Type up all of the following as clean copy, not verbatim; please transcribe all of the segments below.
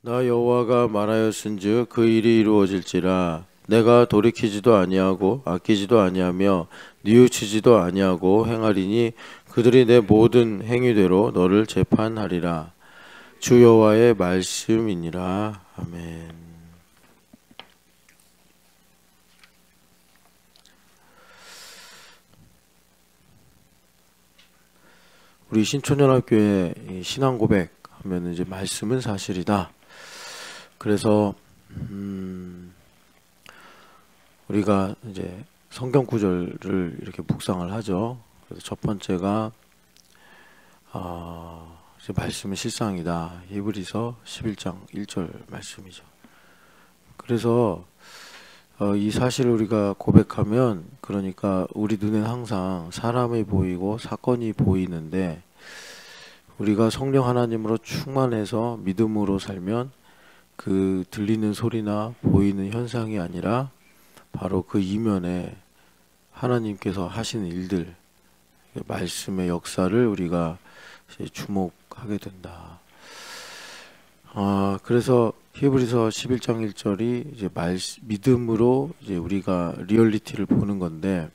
나 여호와가 말하였은즉 그 일이 이루어질지라. 내가 돌이키지도 아니하고 아끼지도 아니하며 뉘우치지도 아니하고 행하리니 그들이 내 모든 행위대로 너를 재판하리라. 주 여호와의 말씀이니라. 아멘. 우리 신촌연합교회 신앙 고백 하면 이제 말씀은 사실이다. 그래서 우리가 이제 성경 구절을 이렇게 묵상을 하죠. 그래서 첫 번째가 이제 말씀은 실상이다. 히브리서 11장 1절 말씀이죠. 그래서 이 사실을 우리가 고백하면, 그러니까 우리 눈엔 항상 사람이 보이고 사건이 보이는데, 우리가 성령 하나님으로 충만해서 믿음으로 살면 그 들리는 소리나 보이는 현상이 아니라 바로 그 이면에 하나님께서 하시는 일들, 말씀의 역사를 우리가 이제 주목하게 된다. 그래서 히브리서 11장 1절이 이제 믿음으로 이제 우리가 리얼리티를 보는 건데,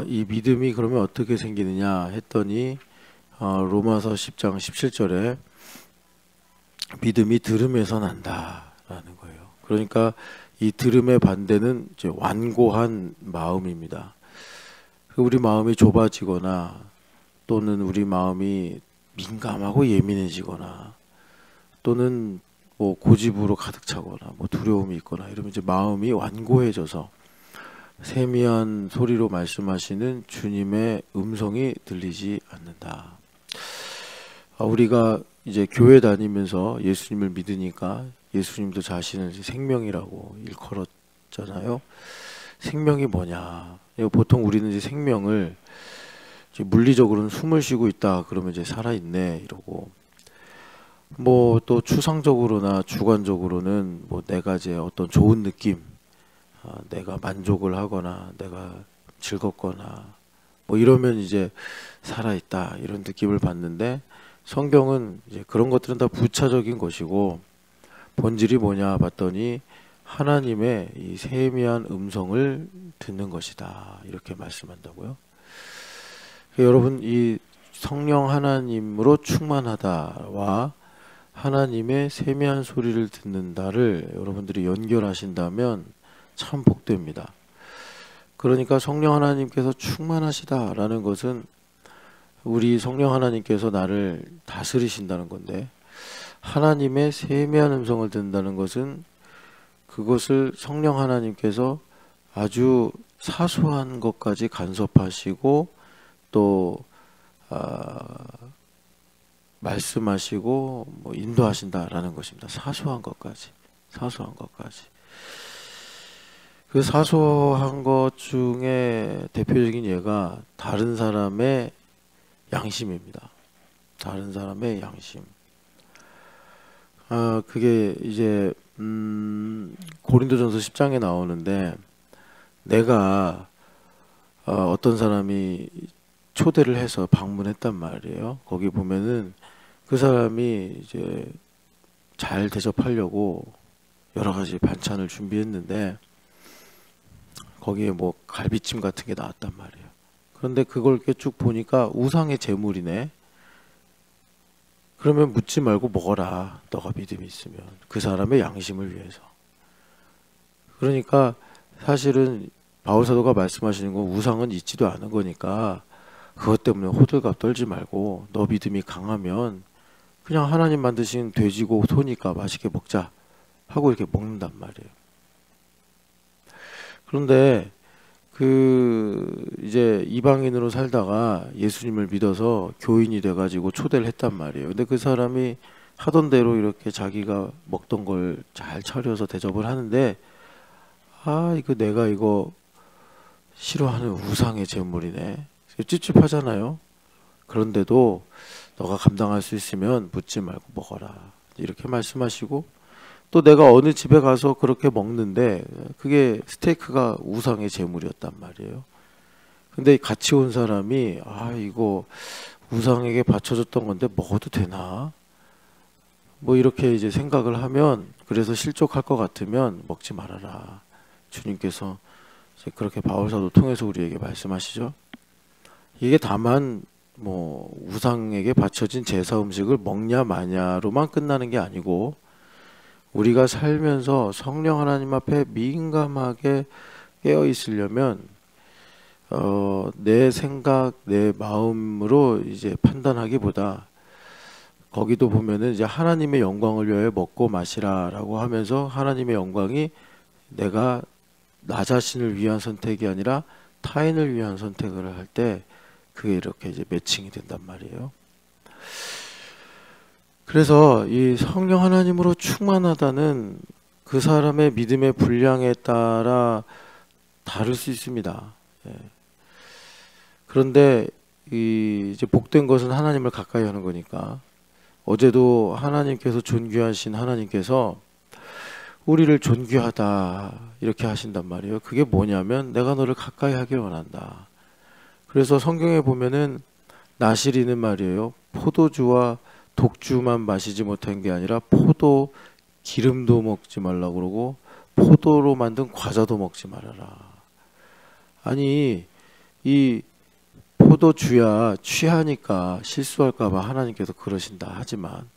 이 믿음이 그러면 어떻게 생기느냐 했더니, 로마서 10장 17절에 믿음이 들음에서 난다라는 거예요. 그러니까 이 들음의 반대는 이제 완고한 마음입니다. 우리 마음이 좁아지거나 또는 우리 마음이 민감하고 예민해지거나 또는 뭐 고집으로 가득 차거나 뭐 두려움이 있거나 이러면 이제 마음이 완고해져서 세미한 소리로 말씀하시는 주님의 음성이 들리지 않는다. 우리가 이제 교회 다니면서 예수님을 믿으니까 예수님도 자신을 생명이라고 일컬었잖아요. 생명이 뭐냐? 보통 우리는 이제 생명을 이제 물리적으로는 숨을 쉬고 있다 그러면 이제 살아있네 이러고, 뭐 또 추상적으로나 주관적으로는 뭐 내가 이제 어떤 좋은 느낌, 내가 만족을 하거나 내가 즐겁거나 뭐 이러면 이제 살아있다 이런 느낌을 받는데, 성경은 이제 그런 것들은 다 부차적인 것이고 본질이 뭐냐 봤더니 하나님의 이 세미한 음성을 듣는 것이다 이렇게 말씀한다고요. 여러분, 이 성령 하나님으로 충만하다와 하나님의 세미한 소리를 듣는다를 여러분들이 연결하신다면 참 복됩니다. 그러니까 성령 하나님께서 충만하시다라는 것은 우리 성령 하나님께서 나를 다스리신다는 건데, 하나님의 세미한 음성을 듣는다는 것은 그것을 성령 하나님께서 아주 사소한 것까지 간섭하시고 또 말씀하시고 뭐 인도하신다라는 것입니다. 사소한 것까지. 그 사소한 것 중에 대표적인 예가 다른 사람의 양심입니다. 다른 사람의 양심. 그게 이제 고린도전서 10장에 나오는데, 내가 어떤 사람이 초대를 해서 방문했단 말이에요. 거기 보면은 그 사람이 이제 잘 대접하려고 여러 가지 반찬을 준비했는데 거기에 뭐 갈비찜 같은 게 나왔단 말이에요. 그런데 그걸 이렇게 쭉 보니까 우상의 제물이네. 그러면 묻지 말고 먹어라. 너가 믿음이 있으면. 그 사람의 양심을 위해서. 그러니까 사실은 바울사도가 말씀하시는 건 우상은 있지도 않은 거니까 그것 때문에 호들갑 떨지 말고 너 믿음이 강하면 그냥 하나님 만드신 돼지고 소니까 맛있게 먹자 하고 이렇게 먹는단 말이에요. 그런데 이제 이방인으로 살다가 예수님을 믿어서 교인이 돼가지고 초대를 했단 말이에요. 근데 그 사람이 하던 대로 이렇게 자기가 먹던 걸 잘 차려서 대접을 하는데, 이거 내가 이거 싫어하는 우상의 제물이네. 찝찝하잖아요. 그런데도 너가 감당할 수 있으면 묻지 말고 먹어라. 이렇게 말씀하시고, 또 내가 어느 집에 가서 그렇게 먹는데 그게 스테이크가 우상의 제물이었단 말이에요. 근데 같이 온 사람이 이거 우상에게 바쳐졌던 건데 먹어도 되나? 뭐 이렇게 이제 생각을 하면, 그래서 실족할 것 같으면 먹지 말아라. 주님께서 이제 그렇게 바울사도 통해서 우리에게 말씀하시죠. 이게 다만 뭐 우상에게 바쳐진 제사 음식을 먹냐 마냐로만 끝나는 게 아니고, 우리가 살면서 성령 하나님 앞에 민감하게 깨어 있으려면 내 생각, 내 마음으로 이제 판단하기보다, 거기도 보면은 이제 하나님의 영광을 위하여 먹고 마시라라고 하면서, 하나님의 영광이 내가 나 자신을 위한 선택이 아니라 타인을 위한 선택을 할 때 그게 이렇게 이제 매칭이 된단 말이에요. 그래서 이 성령 하나님으로 충만하다는 그 사람의 믿음의 분량에 따라 다를 수 있습니다. 예. 그런데 이제 복된 것은 하나님을 가까이 하는 거니까, 어제도 하나님께서 존귀하신 하나님께서 우리를 존귀하다 이렇게 하신단 말이에요. 그게 뭐냐면 내가 너를 가까이 하길 원한다. 그래서 성경에 보면은 나실이는 말이에요. 포도주와 독주만 마시지 못한 게 아니라 포도 기름도 먹지 말라고 그러고 포도로 만든 과자도 먹지 말아라. 아니 이 포도주야 취하니까 실수할까 봐 하나님께서 그러신다 하지만,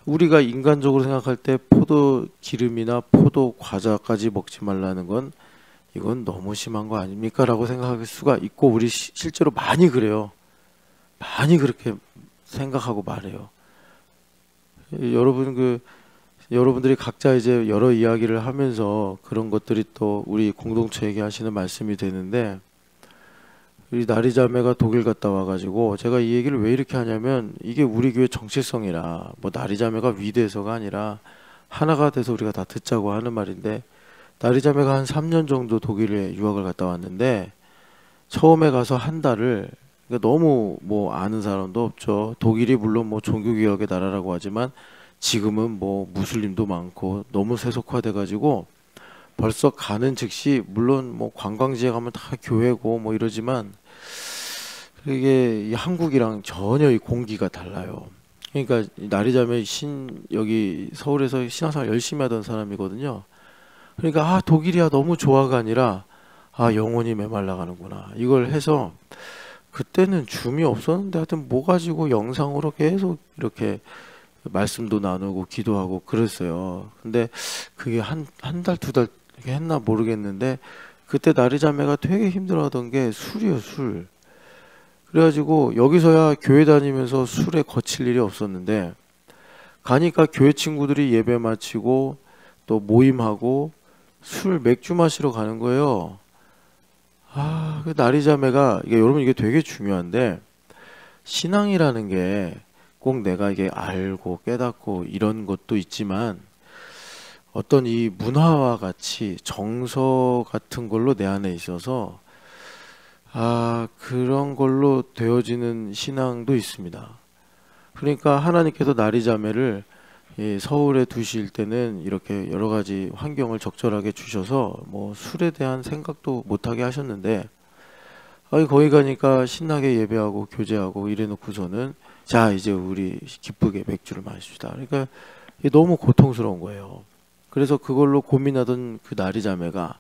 우리가 인간적으로 생각할 때 포도 기름이나 포도 과자까지 먹지 말라는 건 이건 너무 심한 거 아닙니까? 라고 생각할 수가 있고, 우리 실제로 많이 그래요. 많이 그렇게 생각하고 말해요. 여러분들이 각자 이제 여러 이야기를 하면서 그런 것들이 또 우리 공동체에게 하시는 말씀이 되는데, 우리 나리자매가 독일 갔다 와가지고 제가 이 얘기를 왜 이렇게 하냐면, 이게 우리 교회 정체성이라, 뭐 나리자매가 위대해서가 아니라 하나가 돼서 우리가 다 듣자고 하는 말인데, 나리자매가 한 3년 정도 독일에 유학을 갔다 왔는데, 처음에 가서 한 달을, 그러니까 너무 뭐 아는 사람도 없죠. 독일이 물론 뭐 종교개혁의 나라라고 하지만 지금은 뭐 무슬림도 많고 너무 세속화돼가지고 벌써 가는 즉시, 물론 뭐 관광지에 가면 다 교회고 뭐 이러지만 이게 이 한국이랑 전혀 이 공기가 달라요. 그러니까 나리자매 여기 서울에서 신앙생활 열심히 하던 사람이거든요. 그러니까 독일이야 너무 좋아가 아니라 영혼이 메말라가는구나 이걸 해서, 그때는 줌이 없었는데 하여튼 뭐 가지고 영상으로 계속 이렇게 말씀도 나누고 기도하고 그랬어요. 근데 그게 한 달, 두 달 했나 모르겠는데, 그때 나리자매가 되게 힘들어하던 게 술이에요, 술. 그래가지고 여기서야 교회 다니면서 술에 거칠 일이 없었는데, 가니까 교회 친구들이 예배 마치고 또 모임하고 술 맥주 마시러 가는 거예요. 그 나리자매가, 여러분 이게 되게 중요한데, 신앙이라는 게 꼭 내가 이게 알고 깨닫고 이런 것도 있지만, 어떤 이 문화와 같이 정서 같은 걸로 내 안에 있어서 그런 걸로 되어지는 신앙도 있습니다. 그러니까 하나님께서 나리자매를 서울에 두실 때는 이렇게 여러 가지 환경을 적절하게 주셔서 뭐 술에 대한 생각도 못하게 하셨는데, 거기 가니까 신나게 예배하고 교제하고 이래 놓고서는 자 이제 우리 기쁘게 맥주를 마십시다. 그러니까 이게 너무 고통스러운 거예요. 그래서 그걸로 고민하던 그 나리자매가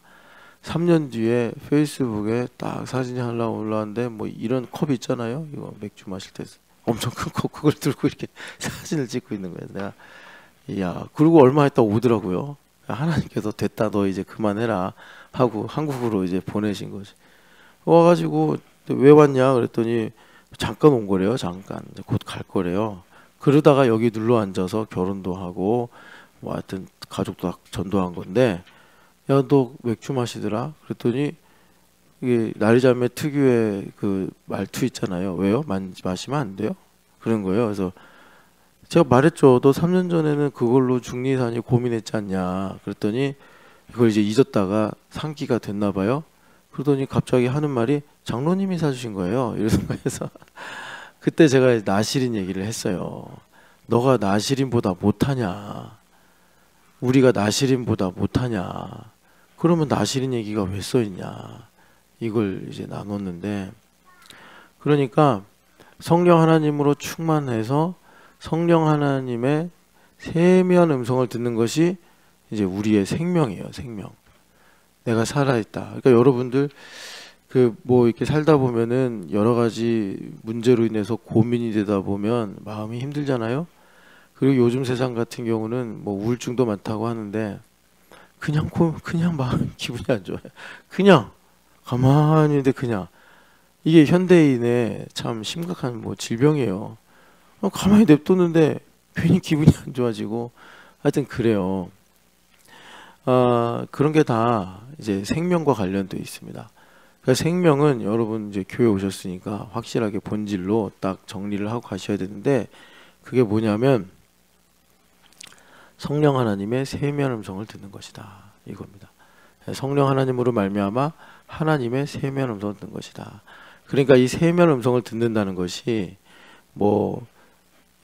3년 뒤에 페이스북에 딱 사진이 하나 올라왔는데, 뭐 이런 컵 있잖아요. 이거 맥주 마실 때 엄청 큰 컵, 그걸 들고 이렇게 사진을 찍고 있는 거예요. 내가 그리고 얼마 있다 오더라고요. 하나님께서 됐다 너 이제 그만해라 하고 한국으로 이제 보내신 거지. 와가지고 왜 왔냐 그랬더니 잠깐 온 거래요. 잠깐 곧 갈 거래요. 그러다가 여기 눌러 앉아서 결혼도 하고 뭐 하여튼 가족도 전도한 건데, 야 너 맥주 마시더라 그랬더니, 이게 나리자매 특유의 그 말투 있잖아요. 왜요? 마시면 안 돼요? 그런 거예요. 그래서 제가 말했죠. 너 3년 전에는 그걸로 중리산이 고민했지 않냐 그랬더니, 이걸 이제 잊었다가 상기가 됐나 봐요. 그러더니 갑자기 하는 말이 장로님이 사주신 거예요. 이래서 그때 제가 나시린 얘기를 했어요. 너가 나시린보다 못하냐, 우리가 나시린보다 못하냐, 그러면 나시린 얘기가 왜 써있냐, 이걸 이제 나눴는데, 그러니까 성령 하나님으로 충만해서 성령 하나님의 세미한 음성을 듣는 것이 이제 우리의 생명이에요. 생명. 내가 살아있다. 그러니까 여러분들 그 뭐 이렇게 살다 보면은 여러 가지 문제로 인해서 고민이 되다 보면 마음이 힘들잖아요. 그리고 요즘 세상 같은 경우는 뭐 우울증도 많다고 하는데 그냥 마음 기분이 안 좋아요. 그냥 가만히 있는데 그냥 이게 현대인의 참 심각한 뭐 질병이에요. 가만히 냅뒀는데 괜히 기분이 안 좋아지고 하여튼 그래요. 그런 게 다 이제 생명과 관련돼 있습니다. 그러니까 생명은 여러분 이제 교회 오셨으니까 확실하게 본질로 딱 정리를 하고 가셔야 되는데 그게 뭐냐면 성령 하나님의 세미한 음성을 듣는 것이다. 이겁니다. 성령 하나님으로 말미암아 하나님의 세미한 음성을 듣는 것이다. 그러니까 이 세미한 음성을 듣는다는 것이 뭐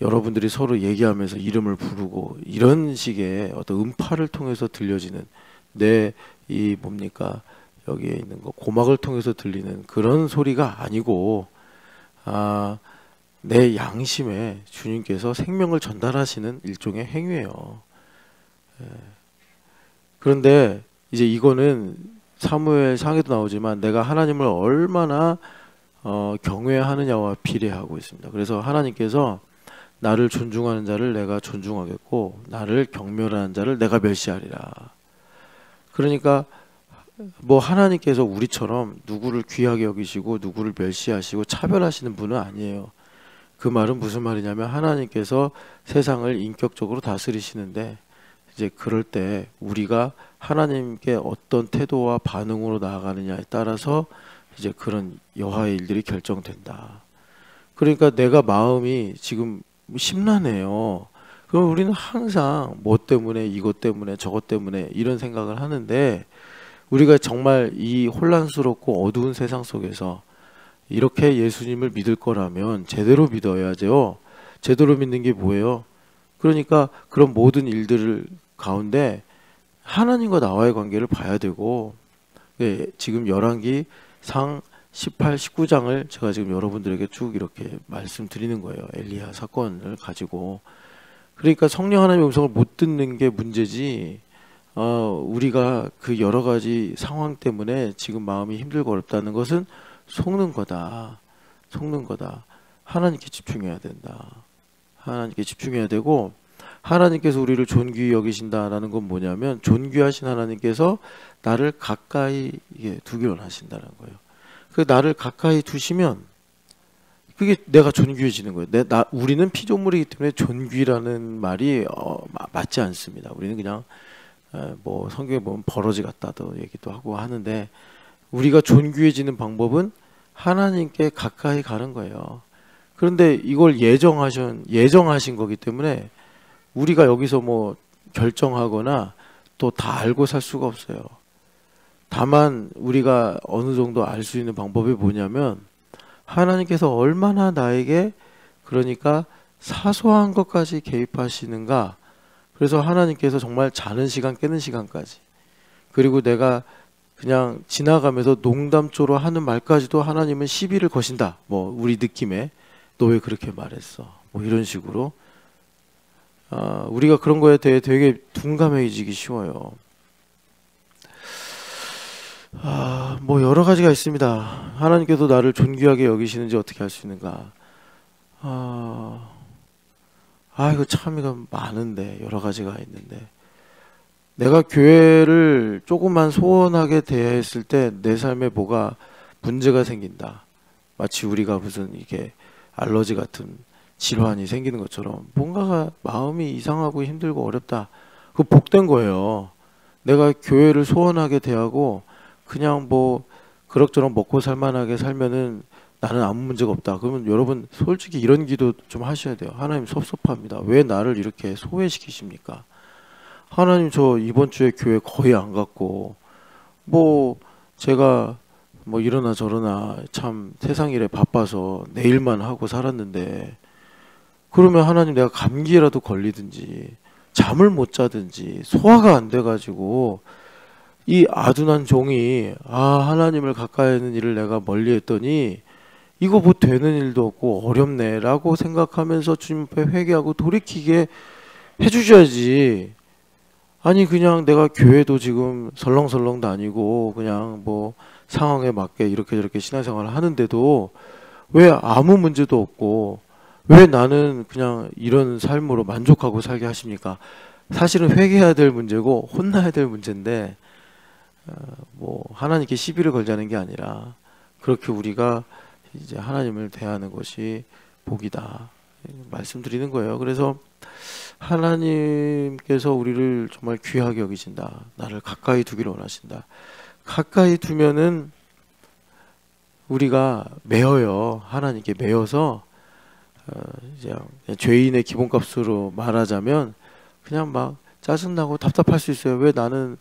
여러분들이 서로 얘기하면서 이름을 부르고 이런 식의 어떤 음파를 통해서 들려지는 내 이 뭡니까 여기에 있는 거 고막을 통해서 들리는 그런 소리가 아니고 내 양심에 주님께서 생명을 전달하시는 일종의 행위예요. 그런데 이제 이거는 사무엘 상에도 나오지만 내가 하나님을 얼마나 경외하느냐와 비례하고 있습니다. 그래서 하나님께서 나를 존중하는 자를 내가 존중하겠고 나를 경멸하는 자를 내가 멸시하리라. 그러니까 뭐 하나님께서 우리처럼 누구를 귀하게 여기시고 누구를 멸시하시고 차별하시는 분은 아니에요. 그 말은 무슨 말이냐면 하나님께서 세상을 인격적으로 다스리시는데 이제 그럴 때 우리가 하나님께 어떤 태도와 반응으로 나아가느냐에 따라서 이제 그런 여하의 일들이 결정된다. 그러니까 내가 마음이 지금 심란해요. 그럼 우리는 항상 뭐 때문에 이것 때문에 저것 때문에 이런 생각을 하는데 우리가 정말 이 혼란스럽고 어두운 세상 속에서 이렇게 예수님을 믿을 거라면 제대로 믿어야죠. 제대로 믿는 게 뭐예요? 그러니까 그런 모든 일들 가운데 하나님과 나와의 관계를 봐야 되고 지금 열왕기 상 18, 19장을 제가 지금 여러분들에게 쭉 이렇게 말씀드리는 거예요. 엘리야 사건을 가지고. 그러니까 성령 하나님의 음성을 못 듣는 게 문제지 우리가 그 여러 가지 상황 때문에 지금 마음이 힘들고 어렵다는 것은 속는 거다. 속는 거다. 하나님께 집중해야 된다. 하나님께 집중해야 되고 하나님께서 우리를 존귀히 여기신다라는 건 뭐냐면 존귀하신 하나님께서 나를 가까이 두기를 원하신다는 거예요. 그 나를 가까이 두시면 그게 내가 존귀해지는 거예요. 우리는 피조물이기 때문에 존귀라는 말이 맞지 않습니다. 우리는 그냥 뭐 성경에 보면 버러지 같다도 얘기도 하고 하는데 우리가 존귀해지는 방법은 하나님께 가까이 가는 거예요. 그런데 이걸 예정하신 거기 때문에 우리가 여기서 뭐 결정하거나 또 다 알고 살 수가 없어요. 다만 우리가 어느 정도 알 수 있는 방법이 뭐냐면 하나님께서 얼마나 나에게 그러니까 사소한 것까지 개입하시는가. 그래서 하나님께서 정말 자는 시간 깨는 시간까지 그리고 내가 그냥 지나가면서 농담조로 하는 말까지도 하나님은 시비를 거신다. 뭐 우리 느낌에 너 왜 그렇게 말했어? 뭐 이런 식으로 우리가 그런 거에 대해 되게 둔감해지기 쉬워요. 뭐 여러 가지가 있습니다. 하나님께서 나를 존귀하게 여기시는지 어떻게 할 수 있는가? 이거 참 이거 많은데 여러 가지가 있는데 내가 교회를 조금만 소원하게 대했을 때 내 삶에 뭐가 문제가 생긴다. 마치 우리가 무슨 이게 알러지 같은 질환이 생기는 것처럼 뭔가가 마음이 이상하고 힘들고 어렵다. 그거 복된 거예요. 내가 교회를 소원하게 대하고 그냥 뭐 그럭저럭 먹고 살만하게 살면은 나는 아무 문제가 없다. 그러면 여러분 솔직히 이런 기도 좀 하셔야 돼요. 하나님 섭섭합니다. 왜 나를 이렇게 소외시키십니까? 하나님 저 이번 주에 교회 거의 안 갔고 뭐 제가 뭐 이러나 저러나 참 세상 일에 바빠서 내 일만 하고 살았는데 그러면 하나님 내가 감기라도 걸리든지 잠을 못 자든지 소화가 안 돼가지고 이 아둔한 종이 하나님을 가까이 하는 일을 내가 멀리 했더니 이거 뭐 되는 일도 없고 어렵네 라고 생각하면서 주님 앞에 회개하고 돌이키게 해주셔야지. 아니 그냥 내가 교회도 지금 설렁설렁 다니고 그냥 뭐 상황에 맞게 이렇게 저렇게 신앙생활을 하는데도 왜 아무 문제도 없고 왜 나는 그냥 이런 삶으로 만족하고 살게 하십니까? 사실은 회개해야 될 문제고 혼나야 될 문제인데 뭐 하나님께 시비를 걸자는 게 아니라 그렇게 우리가 이제 하나님을 대하는 것이 복이다 말씀드리는 거예요. 그래서 하나님께서 우리를 정말 귀하게 여기신다. 나를 가까이 두기를 원하신다. 가까이 두면은 우리가 매어요. 하나님께 매어서 이제 죄인의 기본값으로 말하자면 그냥 막 짜증나고 답답할 수 있어요. 왜 나는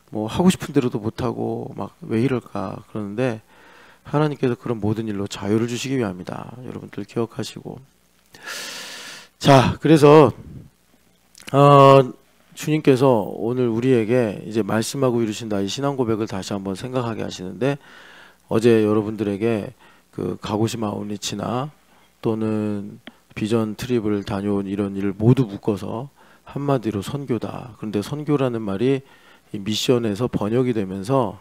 뭐 하고 싶은 대로도 못하고 막 왜 이럴까 그러는데 하나님께서 그런 모든 일로 자유를 주시기 위함이다. 여러분들 기억하시고 자 그래서 주님께서 오늘 우리에게 이제 말씀하고 이루신다 이 신앙 고백을 다시 한번 생각하게 하시는데 어제 여러분들에게 그 가고시마 아웃리치나 또는 비전 트립을 다녀온 이런 일을 모두 묶어서 한마디로 선교다. 그런데 선교라는 말이 이 미션에서 번역이 되면서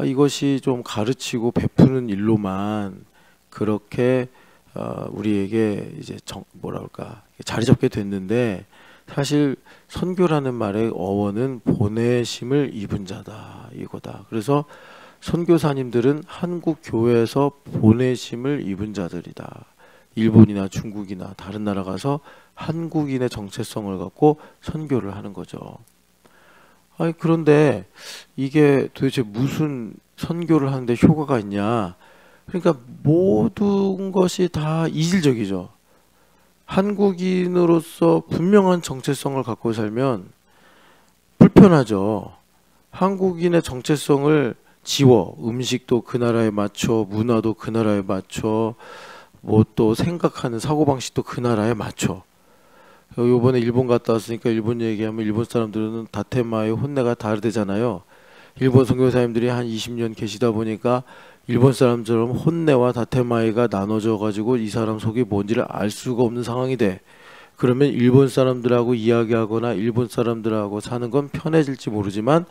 이것이 좀 가르치고 베푸는 일로만 그렇게 우리에게 이제 뭐라 그럴까 자리 잡게 됐는데 사실 선교라는 말의 어원은 보내심을 입은 자다 이거다. 그래서 선교사님들은 한국 교회에서 보내심을 입은 자들이다. 일본이나 중국이나 다른 나라 가서 한국인의 정체성을 갖고 선교를 하는 거죠. 아니 그런데 이게 도대체 무슨 선교를 하는데 효과가 있냐? 그러니까 모든 것이 다 이질적이죠. 한국인으로서 분명한 정체성을 갖고 살면 불편하죠. 한국인의 정체성을 지워 음식도 그 나라에 맞춰 문화도 그 나라에 맞춰 뭐 또 생각하는 사고방식도 그 나라에 맞춰. 요번에 일본 갔다 왔으니까 일본 얘기하면 일본 사람들은 다테마의 혼내가 다르대잖아요. 일본 선교사님들이 한 20년 계시다 보니까 일본 사람처럼 혼내와 다테마이가 나눠져 가지고 이 사람 속이 뭔지를 알 수가 없는 상황이 돼. 그러면 일본 사람들하고 이야기하거나 일본 사람들하고 사는 건 편해질지 모르지만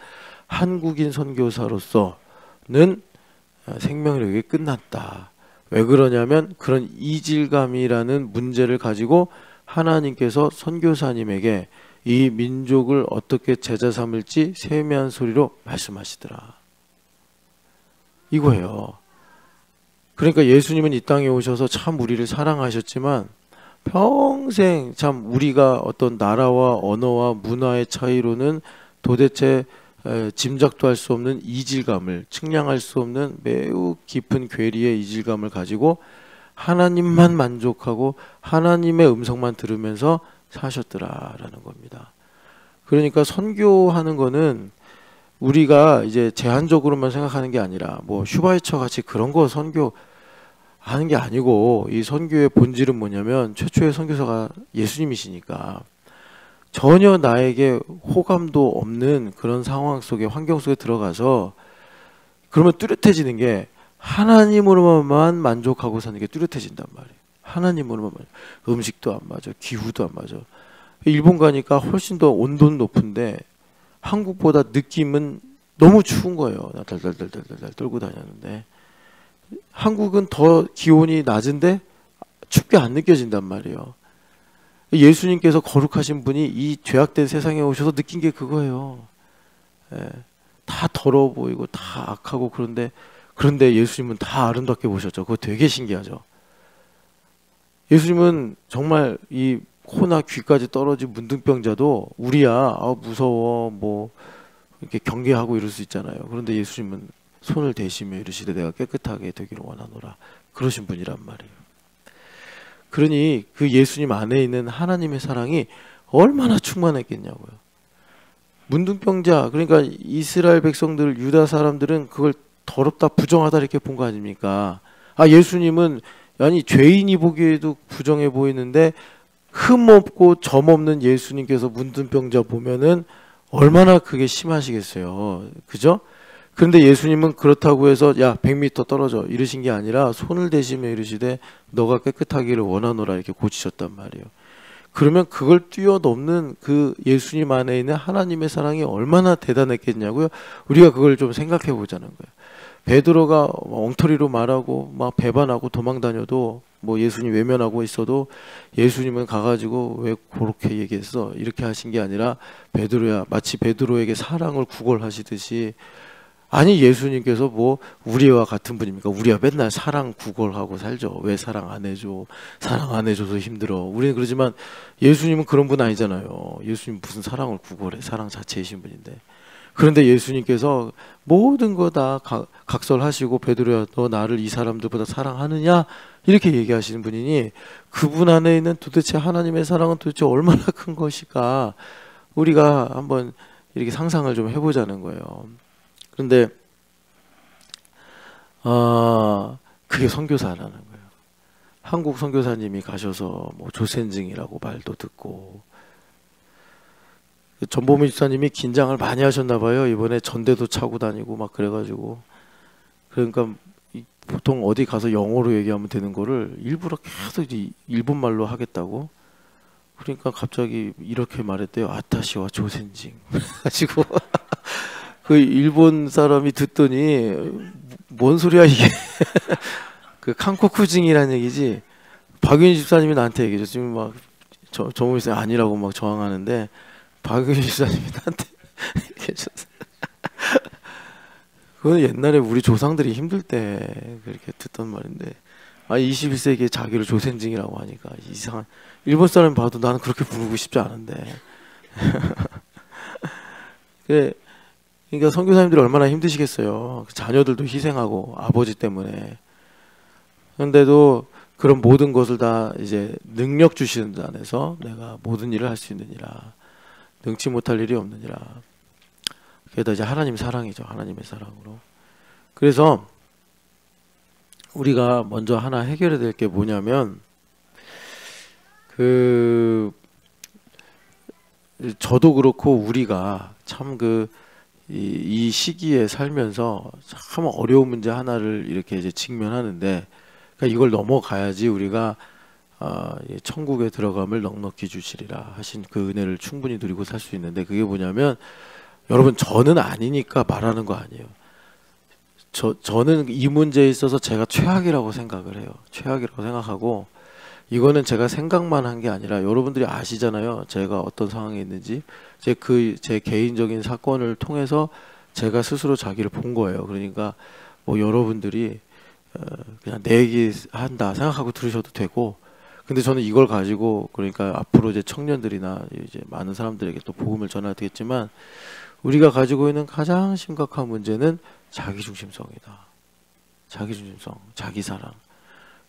한국인 선교사로서는 생명력이 끝났다. 왜 그러냐면 그런 이질감이라는 문제를 가지고 하나님께서 선교사님에게 이 민족을 어떻게 제자 삼을지 세미한 소리로 말씀하시더라. 이거예요. 그러니까 예수님은 이 땅에 오셔서 참 우리를 사랑하셨지만 평생 참 우리가 어떤 나라와 언어와 문화의 차이로는 도대체 짐작도 할 수 없는 이질감을 측량할 수 없는 매우 깊은 괴리의 이질감을 가지고 하나님만 만족하고 하나님의 음성만 들으면서 사셨더라라는 겁니다. 그러니까 선교하는 거는 우리가 이제 제한적으로만 생각하는 게 아니라 뭐 슈바이처 같이 그런 거 선교 하는 게 아니고 이 선교의 본질은 뭐냐면 최초의 선교사가 예수님이시니까 전혀 나에게 호감도 없는 그런 상황 속에 환경 속에 들어가서 그러면 뚜렷해지는 게 하나님으로만 만족하고 사는 게 뚜렷해진단 말이에요. 하나님으로만 음식도 안 맞아, 기후도 안 맞아. 일본 가니까 훨씬 더 온도는 높은데 한국보다 느낌은 너무 추운 거예요. 나 달달달달달 떨고 다녔는데 한국은 더 기온이 낮은데 춥게 안 느껴진단 말이에요. 예수님께서 거룩하신 분이 이 죄악된 세상에 오셔서 느낀 게 그거예요. 예, 다 더러워 보이고 다 악하고 그런데 예수님은 다 아름답게 보셨죠. 그거 되게 신기하죠. 예수님은 정말 이 코나 귀까지 떨어진 문둥병자도 우리야 무서워 뭐 이렇게 경계하고 이럴 수 있잖아요. 그런데 예수님은 손을 대시며 이르시되 내가 깨끗하게 되기를 원하노라 그러신 분이란 말이에요. 그러니 그 예수님 안에 있는 하나님의 사랑이 얼마나 충만했겠냐고요. 문둥병자 그러니까 이스라엘 백성들 유다 사람들은 그걸 더럽다 부정하다 이렇게 본 거 아닙니까? 예수님은 아니 죄인이 보기에도 부정해 보이는데 흠 없고 점 없는 예수님께서 문둥병자 보면은 얼마나 그게 심하시겠어요. 그죠? 그런데 예수님은 그렇다고 해서 야 100m 떨어져 이러신 게 아니라 손을 대시며 이르시되 너가 깨끗하기를 원하노라 이렇게 고치셨단 말이에요. 그러면 그걸 뛰어넘는 그 예수님 안에 있는 하나님의 사랑이 얼마나 대단했겠냐고요. 우리가 그걸 좀 생각해 보자는 거예요. 베드로가 엉터리로 말하고 막 배반하고 도망 다녀도 뭐 예수님 외면하고 있어도 예수님은 가가지고 왜 그렇게 얘기했어? 이렇게 하신 게 아니라 베드로야, 마치 베드로에게 사랑을 구걸하시듯이, 아니 예수님께서 뭐 우리와 같은 분입니까? 우리가 맨날 사랑 구걸하고 살죠. 왜 사랑 안 해줘? 사랑 안 해줘서 힘들어. 우리는 그러지만 예수님은 그런 분 아니잖아요. 예수님 무슨 사랑을 구걸해? 사랑 자체이신 분인데. 그런데 예수님께서 모든 거 다 각설하시고 베드로야 너 나를 이 사람들보다 사랑하느냐? 이렇게 얘기하시는 분이니 그분 안에 있는 도대체 하나님의 사랑은 도대체 얼마나 큰 것일까? 우리가 한번 이렇게 상상을 좀 해보자는 거예요. 그런데 그게 선교사라는 거예요. 한국 선교사님이 가셔서 뭐 조센증이라고 말도 듣고, 전보미 집사님이 긴장을 많이 하셨나 봐요. 이번에 전대도 차고 다니고 막 그래가지고, 그러니까 보통 어디 가서 영어로 얘기하면 되는 거를 일부러 계속 일본말로 하겠다고. 그러니까 갑자기 이렇게 말했대요. 아타시와 조센징. 가지고 그 일본 사람이 듣더니 뭔 소리야 이게. 그 칸코쿠징이라는 얘기지. 박윤희 집사님이 나한테 얘기해줘. 지금 막 정우희 쌤 아니라고 막 저항하는데 박윤희 집사님이 나한테 얘기해줬어. 그건 옛날에 우리 조상들이 힘들 때 그렇게 듣던 말인데, 21세기에 자기를 조센징이라고 하니까 이상한, 일본 사람 봐도 나는 그렇게 부르고 싶지 않은데. 그러니까 선교사님들이 얼마나 힘드시겠어요. 자녀들도 희생하고 아버지 때문에. 그런데도 그런 모든 것을 다 이제 능력 주시는 데 안에서 내가 모든 일을 할 수 있느니라, 능치 못할 일이 없느니라. 그게 이제 하나님 사랑이죠. 하나님의 사랑으로. 그래서 우리가 먼저 하나 해결해야 될 게 뭐냐면, 저도 그렇고 우리가 참 이 시기에 살면서 참 어려운 문제 하나를 이렇게 이제 직면하는데, 그러니까 이걸 넘어가야지 우리가 천국에 들어감을 넉넉히 주시리라 하신 그 은혜를 충분히 누리고 살 수 있는데, 그게 뭐냐면, 여러분 저는 아니니까 말하는 거 아니에요. 저는 이 문제에 있어서 제가 최악이라고 생각을 해요. 최악이라고 생각하고, 이거는 제가 생각만 한 게 아니라 여러분들이 아시잖아요. 제가 어떤 상황에 있는지. 제 개인적인 사건을 통해서 제가 스스로 자기를 본 거예요. 그러니까 뭐 여러분들이 그냥 내 얘기 한다 생각하고 들으셔도 되고, 근데 저는 이걸 가지고, 그러니까 앞으로 이제 청년들이나 이제 많은 사람들에게 또 복음을 전해야 되겠지만, 우리가 가지고 있는 가장 심각한 문제는 자기중심성이다. 자기중심성, 자기사랑.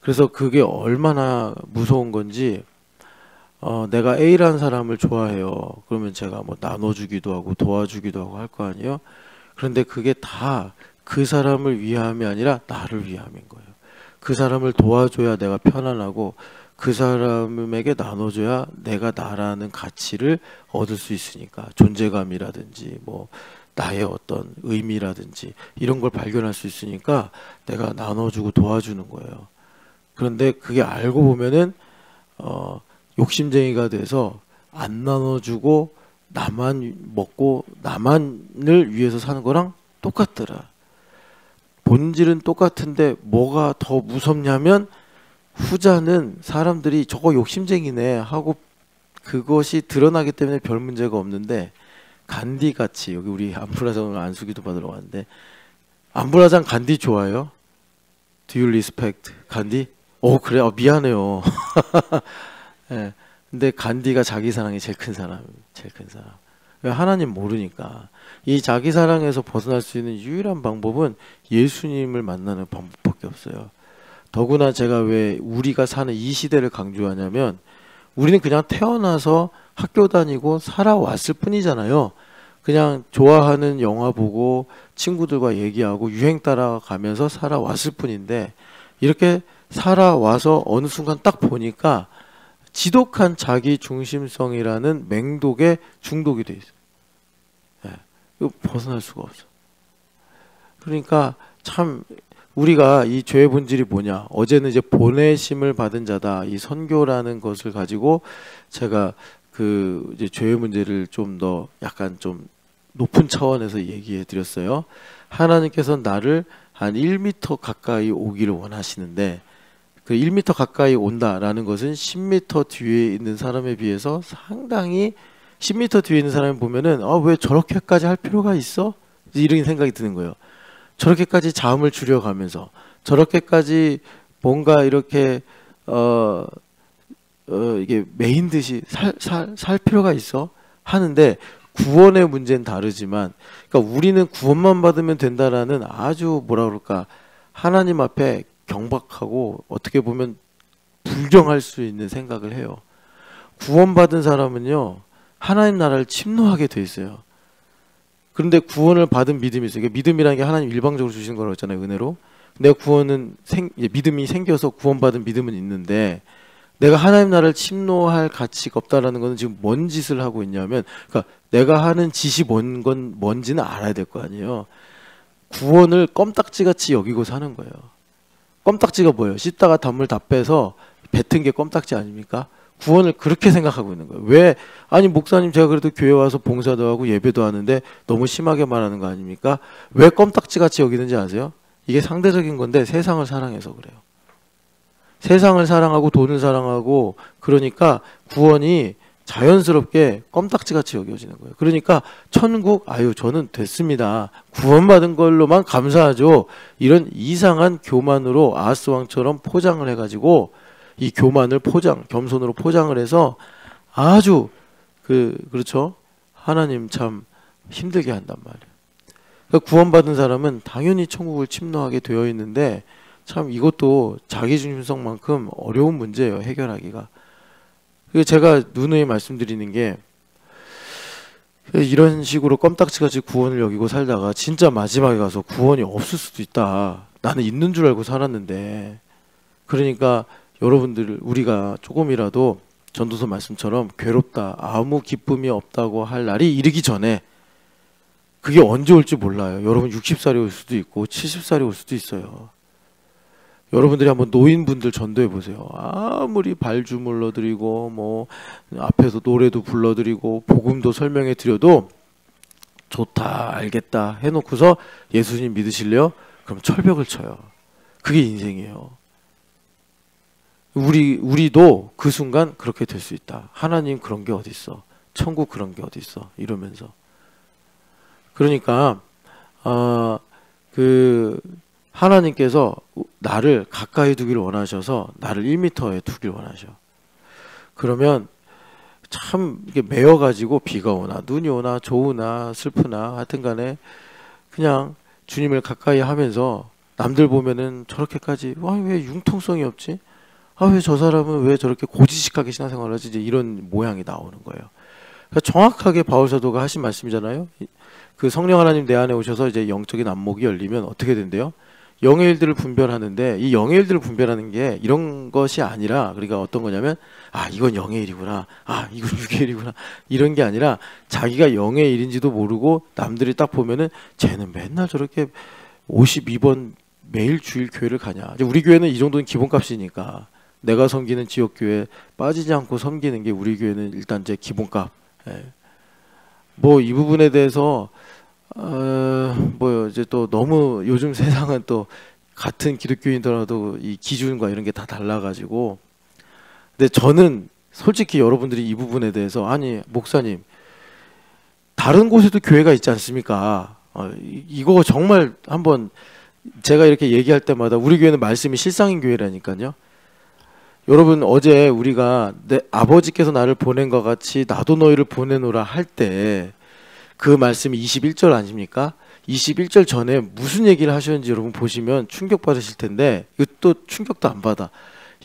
그래서 그게 얼마나 무서운 건지, 내가 A라는 사람을 좋아해요. 그러면 제가 뭐 나눠주기도 하고 도와주기도 하고 할 거 아니에요. 그런데 그게 다 그 사람을 위함이 아니라 나를 위함인 거예요. 그 사람을 도와줘야 내가 편안하고, 그 사람에게 나눠줘야 내가 나라는 가치를 얻을 수 있으니까, 존재감이라든지 뭐 나의 어떤 의미라든지 이런 걸 발견할 수 있으니까 내가 나눠주고 도와주는 거예요. 그런데 그게 알고 보면은 욕심쟁이가 돼서 안 나눠주고 나만 먹고 나만을 위해서 사는 거랑 똑같더라. 본질은 똑같은데 뭐가 더 무섭냐면, 후자는 사람들이 저거 욕심쟁이네 하고 그것이 드러나기 때문에 별 문제가 없는데, 간디같이, 여기 우리 안브라장 안수기도 받으러 왔는데, 안브라장 간디 좋아해요? Do you respect 간디? 그래? 미안해요. 네. 근데 간디가 자기 사랑이 제일 큰 사람, 제일 큰 사람. 왜? 하나님 모르니까. 이 자기 사랑에서 벗어날 수 있는 유일한 방법은 예수님을 만나는 방법밖에 없어요. 더구나 제가 왜 우리가 사는 이 시대를 강조하냐면, 우리는 그냥 태어나서 학교 다니고 살아왔을 뿐이잖아요. 그냥 좋아하는 영화 보고 친구들과 얘기하고 유행 따라가면서 살아왔을 뿐인데, 이렇게 살아와서 어느 순간 딱 보니까 지독한 자기 중심성이라는 맹독에 중독이 돼 있어요. 네. 이거 벗어날 수가 없어. 그러니까 참 우리가 이 죄의 본질이 뭐냐? 어제는 이제 보내심을 받은 자다. 이 선교라는 것을 가지고 제가 그 이제 죄의 문제를 좀 더 약간 좀 높은 차원에서 얘기해 드렸어요. 하나님께서 나를 한 1m 가까이 오기를 원하시는데 그 1m 가까이 온다라는 것은 10m 뒤에 있는 사람에 비해서 상당히 10m 뒤에 있는 사람을 보면은 왜 저렇게까지 할 필요가 있어? 이런 생각이 드는 거예요. 저렇게까지 자음을 줄여가면서 저렇게까지 뭔가 이렇게 이게 메인 듯이 살 필요가 있어? 하는데 구원의 문제는 다르지만 그러니까 우리는 구원만 받으면 된다라는 아주 뭐라 그럴까 하나님 앞에 경박하고 어떻게 보면 불경할 수 있는 생각을 해요. 구원받은 사람은요 하나님 나라를 침노하게 돼 있어요. 그런데 구원을 받은 믿음이 있어요. 그러니까 믿음이라는 게 하나님 일방적으로 주신 거라고 했잖아요. 은혜로. 내 구원은 믿음이 생겨서 구원받은 믿음은 있는데 내가 하나님 나라를 침노할 가치가 없다라는 것은 지금 뭔 짓을 하고 있냐면 그러니까 내가 하는 짓이 뭔지는 알아야 될 거 아니에요. 구원을 껌딱지같이 여기고 사는 거예요. 껌딱지가 뭐예요? 씻다가 단물 다 빼서 뱉은 게 껌딱지 아닙니까? 구원을 그렇게 생각하고 있는 거예요. 왜? 아니 목사님 제가 그래도 교회 와서 봉사도 하고 예배도 하는데 너무 심하게 말하는 거 아닙니까? 왜 껌딱지같이 여기는지 아세요? 이게 상대적인 건데 세상을 사랑해서 그래요. 세상을 사랑하고 돈을 사랑하고 그러니까 구원이 자연스럽게 껌딱지같이 여겨지는 거예요. 그러니까 천국 저는 됐습니다. 구원받은 걸로만 감사하죠. 이런 이상한 교만으로 아하스 왕처럼 포장을 해가지고 이 교만을 겸손으로 포장을 해서 아주 그렇죠. 하나님 참 힘들게 한단 말이에요. 그러니까 구원받은 사람은 당연히 천국을 침노하게 되어 있는데 참 이것도 자기중심성만큼 어려운 문제예요. 해결하기가. 제가 누누이 말씀드리는 게 이런 식으로 껌딱지같이 구원을 여기고 살다가 진짜 마지막에 가서 구원이 없을 수도 있다. 나는 있는 줄 알고 살았는데 그러니까 여러분들 우리가 조금이라도 전도서 말씀처럼 괴롭다 아무 기쁨이 없다고 할 날이 이르기 전에 그게 언제 올지 몰라요. 여러분 60살이 올 수도 있고 70살이 올 수도 있어요. 여러분들이 한번 노인분들 전도해 보세요. 아무리 발주물러 드리고 뭐 앞에서 노래도 불러 드리고 복음도 설명해 드려도 좋다 알겠다 해놓고서 예수님 믿으실래요? 그럼 철벽을 쳐요. 그게 인생이에요. 우리도 그 순간 그렇게 될 수 있다. 하나님 그런 게 어디 있어? 천국 그런 게 어디 있어? 이러면서 그러니까 하나님께서 나를 가까이 두기를 원하셔서 나를 1m에 두기를 원하셔. 그러면 참 이게 매여가지고 비가 오나 눈이 오나 좋으나 슬프나 하여튼 간에 그냥 주님을 가까이 하면서 남들 보면은 저렇게까지 왜 융통성이 없지? 왜 저 사람은 왜 저렇게 고지식하게 신앙생활을 하지? 이제 이런 모양이 나오는 거예요. 그러니까 정확하게 바울 사도가 하신 말씀이잖아요. 그 성령 하나님 내 안에 오셔서 이제 영적인 안목이 열리면 어떻게 된대요? 영의 일들을 분별하는데 이 영의 일들을 분별하는 게 이런 것이 아니라 그러니까 어떤 거냐면 이건 영의 일이구나 이건 육의 일이구나 이런 게 아니라 자기가 영의 일인지도 모르고 남들이 딱 보면은 쟤는 맨날 저렇게 52번 매일 주일 교회를 가냐. 이제 우리 교회는 이 정도는 기본값이니까 내가 섬기는 지역교회 빠지지 않고 섬기는 게 우리 교회는 일단 제 기본값. 뭐 이 부분에 대해서 이제 또 너무 요즘 세상은 또 같은 기독교인더라도 이 기준과 이런 게 다 달라가지고 근데 저는 솔직히 여러분들이 이 부분에 대해서 아니 목사님 다른 곳에도 교회가 있지 않습니까? 이거 정말 한번 제가 이렇게 얘기할 때마다 우리 교회는 말씀이 실상인 교회라니까요. 여러분 어제 우리가 내 아버지께서 나를 보낸 것 같이 나도 너희를 보내노라 할 때 그 말씀이 21절 아닙니까? 21절 전에 무슨 얘기를 하셨는지 여러분 보시면 충격받으실 텐데 이것도 충격도 안 받아.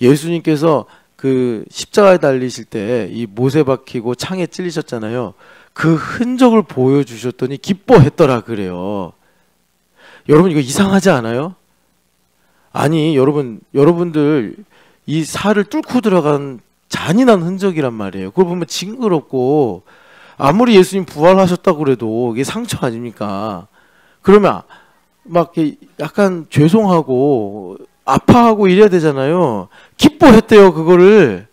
예수님께서 그 십자가에 달리실 때 이 못에 박히고 창에 찔리셨잖아요. 그 흔적을 보여주셨더니 기뻐했더라 그래요. 여러분 이거 이상하지 않아요? 아니 여러분들 이 살을 뚫고 들어간 잔인한 흔적이란 말이에요. 그걸 보면 징그럽고 아무리 예수님 부활하셨다고 그래도 이게 상처 아닙니까? 그러면 막 이렇게 약간 죄송하고 아파하고 이래야 되잖아요. 기뻐했대요, 그거를.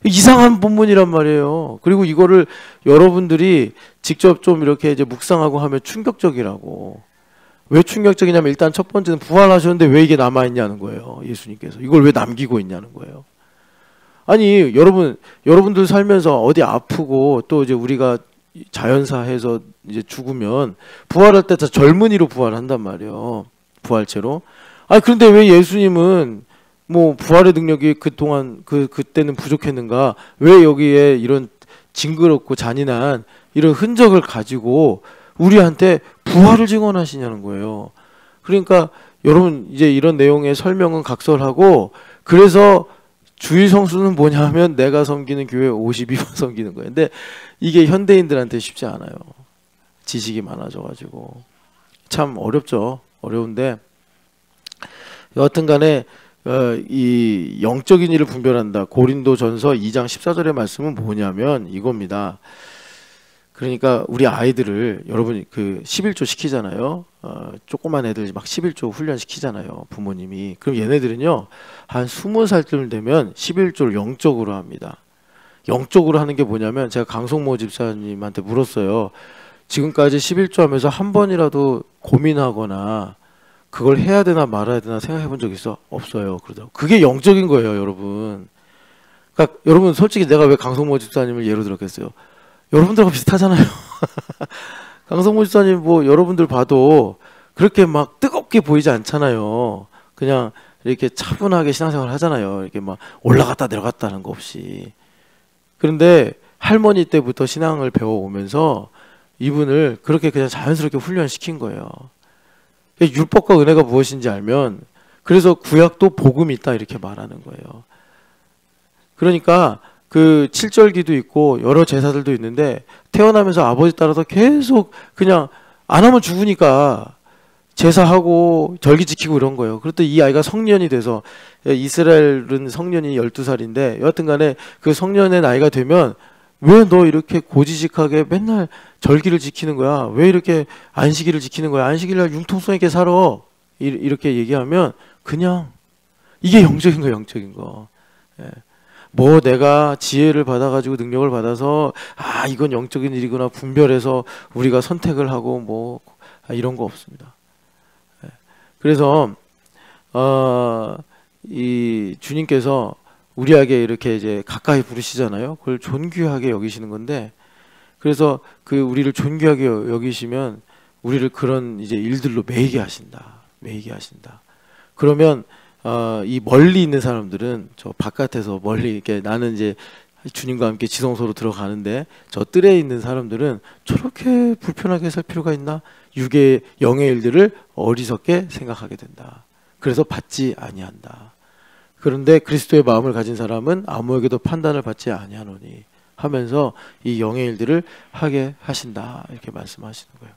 이상한 본문이란 말이에요. 그리고 이거를 여러분들이 직접 좀 이렇게 이제 묵상하고 하면 충격적이라고. 왜 충격적이냐면 일단 첫 번째는 부활하셨는데 왜 이게 남아있냐는 거예요. 예수님께서. 이걸 왜 남기고 있냐는 거예요. 아니, 여러분들 살면서 어디 아프고 또 이제 우리가 자연사해서 이제 죽으면 부활할 때 다 젊은이로 부활한단 말이에요. 부활체로. 아니, 그런데 왜 예수님은 뭐 부활의 능력이 그동안 그때는 부족했는가? 왜 여기에 이런 징그럽고 잔인한 이런 흔적을 가지고 우리한테 부활을 증언하시냐는 거예요. 그러니까 여러분 이제 이런 내용의 설명은 각설하고 그래서 주일 성수는 뭐냐 하면 내가 섬기는 교회 52번 섬기는 거예요. 근데 이게 현대인들한테 쉽지 않아요. 지식이 많아져가지고 참 어렵죠. 어려운데 여하튼 간에 이 영적인 일을 분별한다. 고린도전서 2장 14절의 말씀은 뭐냐면 이겁니다. 그러니까 우리 아이들을 여러분이 그 11조 시키잖아요. 조그만 애들 막 11조 훈련 시키잖아요. 부모님이. 그럼 얘네들은요. 한 20살쯤 되면 11조를 영적으로 합니다. 영적으로 하는 게 뭐냐면 제가 강성모 집사님한테 물었어요. 지금까지 11조 하면서 한 번이라도 고민하거나 그걸 해야 되나 말아야 되나 생각해 본 적 있어? 없어요. 그러더라고요. 그게 영적인 거예요, 여러분. 그러니까 여러분 솔직히 내가 왜 강성모 집사님을 예로 들었겠어요? 여러분들하고 비슷하잖아요. 강성모 집사님 뭐 여러분들 봐도 그렇게 막 뜨겁게 보이지 않잖아요. 그냥 이렇게 차분하게 신앙생활 하잖아요. 이렇게 막 올라갔다 내려갔다 하는 거 없이. 그런데 할머니 때부터 신앙을 배워오면서 이분을 그렇게 그냥 자연스럽게 훈련시킨 거예요. 율법과 은혜가 무엇인지 알면 그래서 구약도 복음이 있다 이렇게 말하는 거예요. 그러니까 그 7절기도 있고 여러 제사들도 있는데 태어나면서 아버지 따라서 계속 그냥 안 하면 죽으니까 제사하고 절기 지키고 이런 거예요. 그랬더니 이 아이가 성년이 돼서 이스라엘은 성년이 12살인데 여하튼 간에 그 성년의 나이가 되면 왜 너 이렇게 고지식하게 맨날 절기를 지키는 거야? 왜 이렇게 안식일을 지키는 거야? 안식일날 융통성 있게 살아. 이렇게 얘기하면 그냥 이게 영적인 거 영적인 거. 예. 뭐 내가 지혜를 받아가지고 능력을 받아서 아 이건 영적인 일이구나 분별해서 우리가 선택을 하고 뭐 이런 거 없습니다. 예. 그래서 이 주님께서 우리에게 이렇게 이제 가까이 부르시잖아요. 그걸 존귀하게 여기시는 건데, 그래서 그 우리를 존귀하게 여기시면 우리를 그런 이제 일들로 매이게 하신다. 매이게 하신다. 그러면 이 멀리 있는 사람들은 저 바깥에서 멀리 이렇게 나는 이제 주님과 함께 지성소로 들어가는데 저 뜰에 있는 사람들은 저렇게 불편하게 살 필요가 있나? 육의 영의 일들을 어리석게 생각하게 된다. 그래서 받지 아니한다. 그런데 그리스도의 마음을 가진 사람은 아무에게도 판단을 받지 아니하노니 하면서 이 영의 일들을 하게 하신다. 이렇게 말씀하시는 거예요.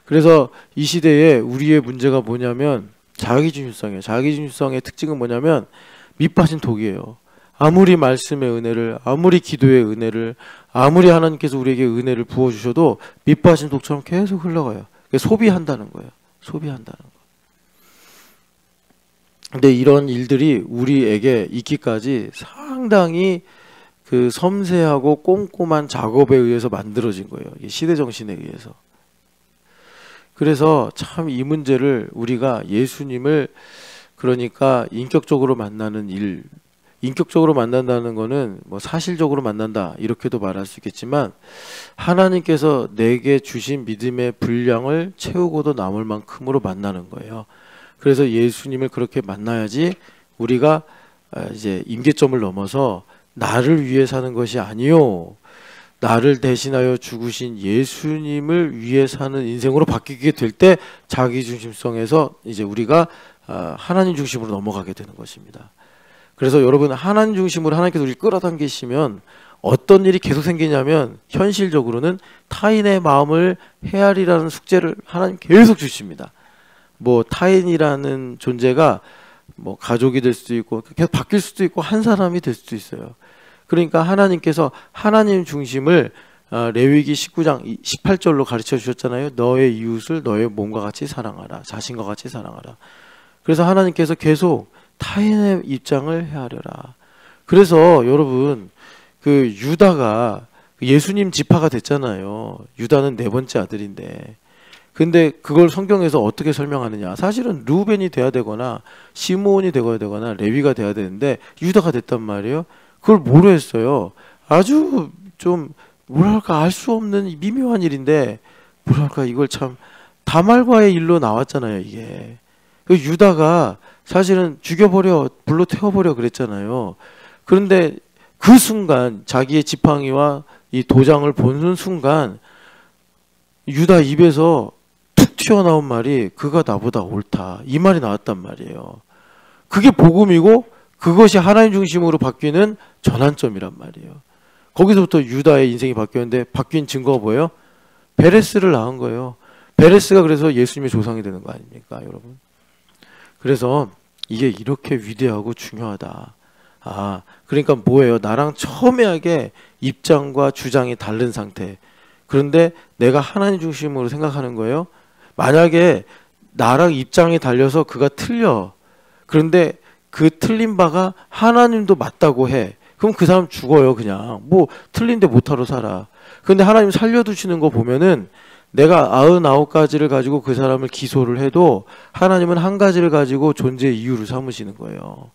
그래서 이 시대에 우리의 문제가 뭐냐면 자기중심성이에요. 자기중심성의 특징은 뭐냐면 밑빠진 독이에요. 아무리 말씀의 은혜를, 아무리 기도의 은혜를, 아무리 하나님께서 우리에게 은혜를 부어주셔도 밑빠진 독처럼 계속 흘러가요. 소비한다는 거예요. 소비한다는 거. 근데 이런 일들이 우리에게 있기까지 상당히 그 섬세하고 꼼꼼한 작업에 의해서 만들어진 거예요. 이 시대 정신에 의해서. 그래서 참 이 문제를 우리가 예수님을 그러니까 인격적으로 만나는 일, 인격적으로 만난다는 거는 뭐 사실적으로 만난다 이렇게도 말할 수 있겠지만 하나님께서 내게 주신 믿음의 분량을 채우고도 남을 만큼으로 만나는 거예요. 그래서 예수님을 그렇게 만나야지 우리가 이제 임계점을 넘어서 나를 위해 사는 것이 아니요 나를 대신하여 죽으신 예수님을 위해 사는 인생으로 바뀌게 될 때 자기중심성에서 이제 우리가 하나님 중심으로 넘어가게 되는 것입니다. 그래서 여러분 하나님 중심으로 하나님께서 우리를 끌어당기시면 어떤 일이 계속 생기냐면 현실적으로는 타인의 마음을 헤아리라는 숙제를 하나님 계속 주십니다. 뭐 타인이라는 존재가 뭐 가족이 될 수도 있고 계속 바뀔 수도 있고 한 사람이 될 수도 있어요. 그러니까 하나님께서 하나님 중심을 레위기 19장 18절로 가르쳐 주셨잖아요. 너의 이웃을 너의 몸과 같이 사랑하라. 자신과 같이 사랑하라. 그래서 하나님께서 계속 타인의 입장을 헤아려라. 그래서 여러분 그 유다가 예수님 지파가 됐잖아요. 유다는 네 번째 아들인데. 근데 그걸 성경에서 어떻게 설명하느냐. 사실은 루벤이 돼야 되거나 시므온이 되어야 되거나 레위가 돼야 되는데 유다가 됐단 말이에요. 그걸 뭐로 했어요? 아주 좀 뭐랄까 알 수 없는 미묘한 일인데 뭐랄까 이걸 참 다말과의 일로 나왔잖아요. 이게 유다가 사실은 죽여버려 불로 태워버려 그랬잖아요. 그런데 그 순간 자기의 지팡이와 이 도장을 보는 순간 유다 입에서 툭 튀어나온 말이 그가 나보다 옳다 이 말이 나왔단 말이에요. 그게 복음이고 그것이 하나님 중심으로 바뀌는 전환점이란 말이에요. 거기서부터 유다의 인생이 바뀌었는데 바뀐 증거가 뭐예요? 베레스를 낳은 거예요. 베레스가 그래서 예수님의 조상이 되는 거 아닙니까 여러분? 그래서 이게 이렇게 위대하고 중요하다. 그러니까 뭐예요? 나랑 첨예하게 입장과 주장이 다른 상태. 그런데 내가 하나님 중심으로 생각하는 거예요. 만약에 나랑 입장이 달려서 그가 틀려. 그런데 그 틀린 바가 하나님도 맞다고 해. 그럼 그 사람 죽어요 그냥. 뭐 틀린데 못하러 살아. 그런데 하나님 살려두시는 거 보면은 내가 99가지를 가지고 그 사람을 기소를 해도 하나님은 한 가지를 가지고 존재의 이유를 삼으시는 거예요.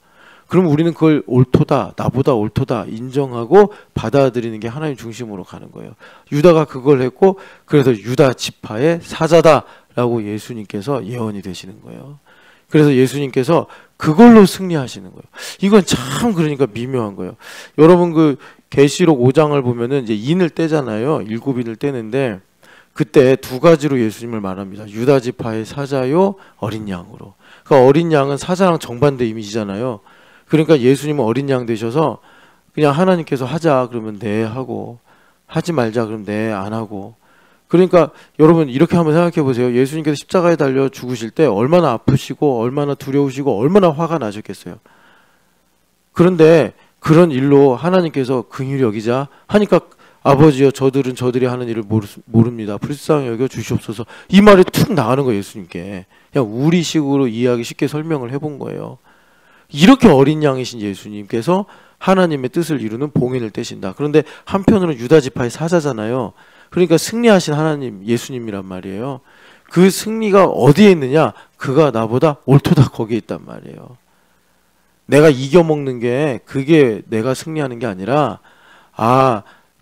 그럼 우리는 그걸 옳도다, 나보다 옳도다 인정하고 받아들이는 게 하나님 중심으로 가는 거예요. 유다가 그걸 했고 그래서 유다 지파의 사자다라고 예수님께서 예언이 되시는 거예요. 그래서 예수님께서 그걸로 승리하시는 거예요. 이건 참 그러니까 미묘한 거예요. 여러분 그 계시록 5장을 보면은 이제 인을 떼잖아요. 7인을 떼는데 그때 두 가지로 예수님을 말합니다. 유다 지파의 사자요 어린 양으로. 그 어린 양은 사자랑 정반대 이미지잖아요. 그러니까 예수님은 어린 양 되셔서 그냥 하나님께서 하자 그러면 네 하고 하지 말자 그러면 네 안 하고. 그러니까 여러분 이렇게 한번 생각해 보세요. 예수님께서 십자가에 달려 죽으실 때 얼마나 아프시고 얼마나 두려우시고 얼마나 화가 나셨겠어요. 그런데 그런 일로 하나님께서 긍휼히 여기자 하니까 아버지여 저들은 저들이 하는 일을 모릅니다. 불쌍히 여겨 주시옵소서. 이 말이 툭 나가는 거예요. 예수님께. 그냥 우리식으로 이해하기 쉽게 설명을 해본 거예요. 이렇게 어린 양이신 예수님께서 하나님의 뜻을 이루는 봉인을 떼신다. 그런데 한편으로는 유다 지파의 사자잖아요. 그러니까 승리하신 하나님 예수님이란 말이에요. 그 승리가 어디에 있느냐? 그가 나보다 옳도다 거기에 있단 말이에요. 내가 이겨먹는 게 그게 내가 승리하는 게 아니라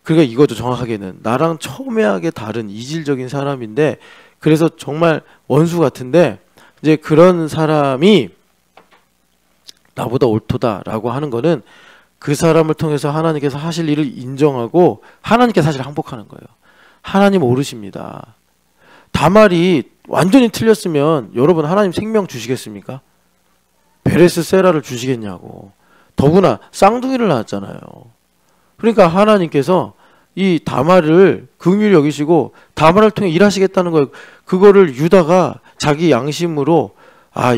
그러니까 이것도 정확하게는 나랑 첨예하게 다른 이질적인 사람인데 그래서 정말 원수 같은데 이제 그런 사람이 나보다 옳도다라고 하는 거는 그 사람을 통해서 하나님께서 하실 일을 인정하고 하나님께 사실 항복하는 거예요. 하나님 오르십니다. 다말이 완전히 틀렸으면 여러분 하나님 생명 주시겠습니까? 베레스 세라를 주시겠냐고. 더구나 쌍둥이를 낳았잖아요. 그러니까 하나님께서 이 다말을 긍휼히 여기시고 다말을 통해 일하시겠다는 거예요. 그거를 유다가 자기 양심으로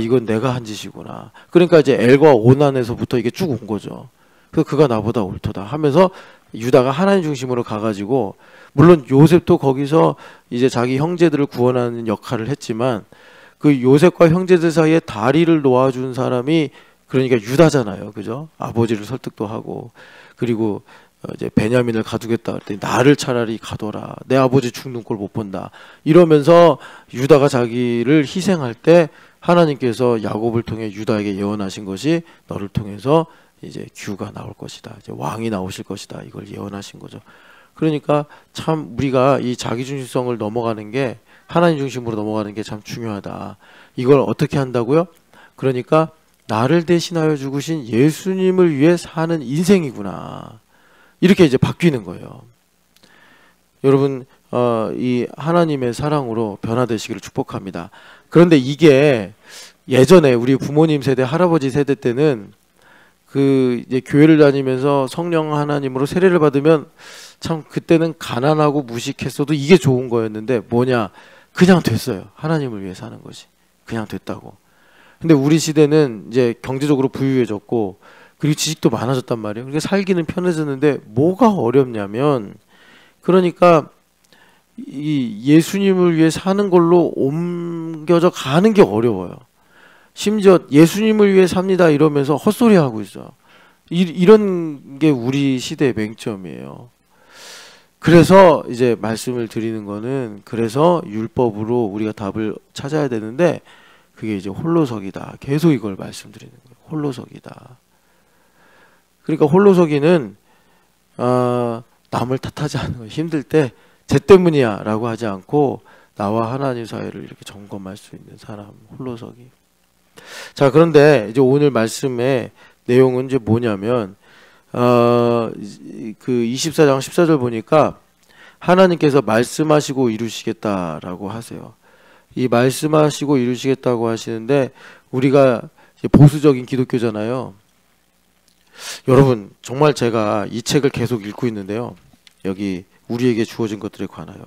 이건 내가 한 짓이구나. 그러니까 이제 엘과 오난에서부터 이게 쭉 온 거죠. 그래서 그가 나보다 옳도다 하면서 유다가 하나님 중심으로 가가지고 물론 요셉도 거기서 이제 자기 형제들을 구원하는 역할을 했지만 그 요셉과 형제들 사이에 다리를 놓아준 사람이 그러니까 유다잖아요. 그죠? 아버지를 설득도 하고 그리고 이제 베냐민을 가두겠다 그랬더니 나를 차라리 가둬라. 내 아버지 죽는 꼴 못 본다. 이러면서 유다가 자기를 희생할 때 하나님께서 야곱을 통해 유다에게 예언하신 것이 너를 통해서 이제 규가 나올 것이다. 이제 왕이 나오실 것이다. 이걸 예언하신 거죠. 그러니까 참 우리가 이 자기중심성을 넘어가는 게 하나님 중심으로 넘어가는 게 참 중요하다. 이걸 어떻게 한다고요? 그러니까 나를 대신하여 죽으신 예수님을 위해 사는 인생이구나. 이렇게 이제 바뀌는 거예요. 여러분 이 하나님의 사랑으로 변화되시기를 축복합니다. 그런데 이게 예전에 우리 부모님 세대, 할아버지 세대 때는 그 이제 교회를 다니면서 성령 하나님으로 세례를 받으면 참 그때는 가난하고 무식했어도 이게 좋은 거였는데 뭐냐? 그냥 됐어요. 하나님을 위해 사는 것이. 그냥 됐다고. 근데 우리 시대는 이제 경제적으로 부유해졌고 그리고 지식도 많아졌단 말이에요. 그러니까 살기는 편해졌는데 뭐가 어렵냐면 그러니까 이 예수님을 위해 사는 걸로 옮겨져 가는 게 어려워요. 심지어 예수님을 위해 삽니다 이러면서 헛소리 하고 있어. 이런 게 우리 시대의 맹점이에요. 그래서 이제 말씀을 드리는 거는, 그래서 율법으로 우리가 답을 찾아야 되는데 그게 이제 홀로서기다. 계속 이걸 말씀드리는 거예요. 홀로서기다. 그러니까 홀로서기는 남을 탓하지 않는 거예요. 힘들 때 쟤 때문이야 라고 하지 않고 나와 하나님 사이를 이렇게 점검할 수 있는 사람, 홀로서기. 자, 그런데 이제 오늘 말씀의 내용은 이제 뭐냐면 그 24장 14절 보니까 하나님께서 말씀하시고 이루시겠다라고 하세요. 이 말씀하시고 이루시겠다고 하시는데, 우리가 이제 보수적인 기독교잖아요. 여러분, 정말 제가 이 책을 계속 읽고 있는데요. 여기 우리에게 주어진 것들에 관하여.